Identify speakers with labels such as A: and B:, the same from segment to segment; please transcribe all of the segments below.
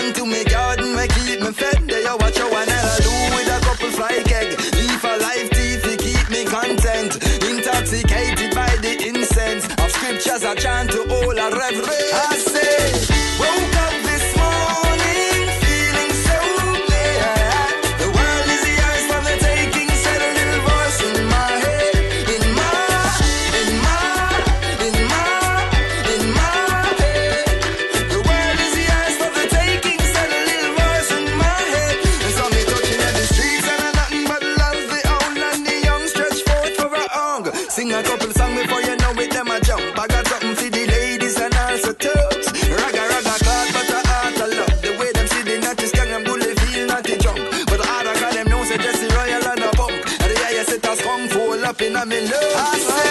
A: plant to me garden, me keep me fed. There you watch how I do with a couple fly keg. Leave a life teeth to keep me content. Intoxicated by the incense of scriptures I chant to all a reverend. I say, woke up this morning feeling so glad. The world is yours for the taking. Said a little voice in my head, in my head. The world is yours for the taking. Said a little voice in my head. And saw me touching at the streets and I nothing but love the old and the young. Stretch forth for a hug. Sing a couple songs before you know it, them a jump. I got something for the ladies and also tugs. Ragga ragga card, but a heart of love. The way them see the natty skang, I'm bully feel natty junk. But the harder call them know say Jesse Royal and a punk. And the higher set a skunk full up in a me love. I say,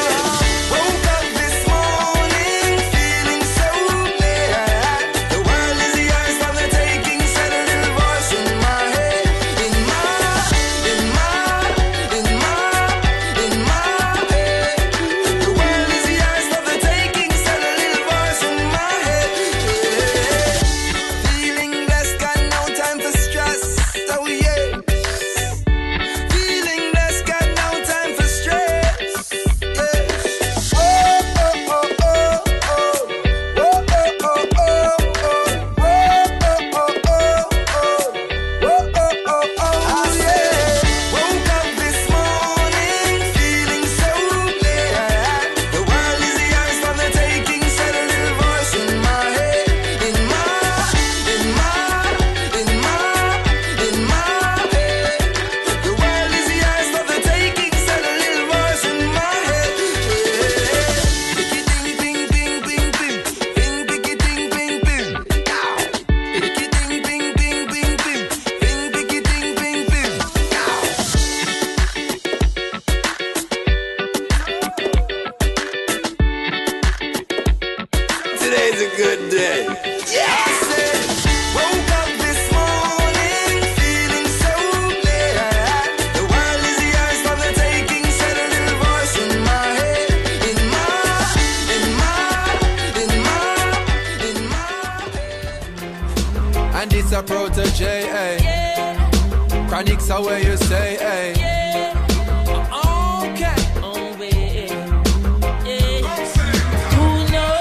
A: woke up this morning feeling so glad. The world is yours for the taking. Said a little voice in my head, in my head. The world is yours for the taking. Said a little voice in my head. Yeah. Feeling blessed, got no time for stress. Oh yeah. Feeling blessed, got no time for stress. Yeah. Oh oh oh oh oh. Oh oh oh oh oh. Oh oh oh oh oh. Oh oh oh oh. Yeah. Woke up this morning feeling so glad. The world is yours for the taking. Said a little voice in my head, in my head. The world is yours for the taking. Said a little voice in my head. Picky ding ding ding ding ding. Ding picky ding ding ding. Picky ding ding ding ding ding. Ding picky ding ding ding. Today's a good day. Yeah. Woke up this morning feeling so glad. The world is yours for the taking. Said a little voice in my head, in my head.
B: And it's a protege, eh? Chronics are where you say, eh? Okay.
C: Who knows?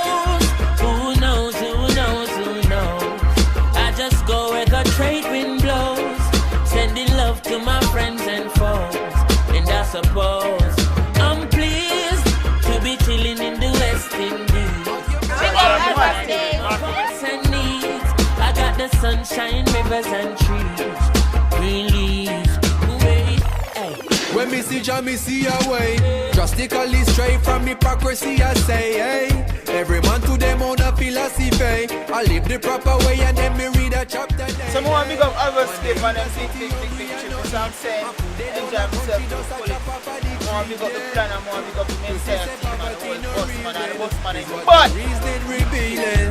C: I just go where the trade wind blows, sending love to my friends and foes. And I suppose I'm pleased to be chilling in the West Indies. Wants and needs. I got the sunshine, rivers and trees, green leaves. Wait, hey.
B: When me see Jah, me see a way. Drastically straight from hypocrisy, I say, hey. Every man to them own a philosophy. I live the proper way and then me read a chapter.
D: Some more big up other skip and them big trip. So I'm saying, enjoy myself to fully. More big up the plan and more big up the mentality. Man, the whole boss man and the boss man. But
B: reason revealing.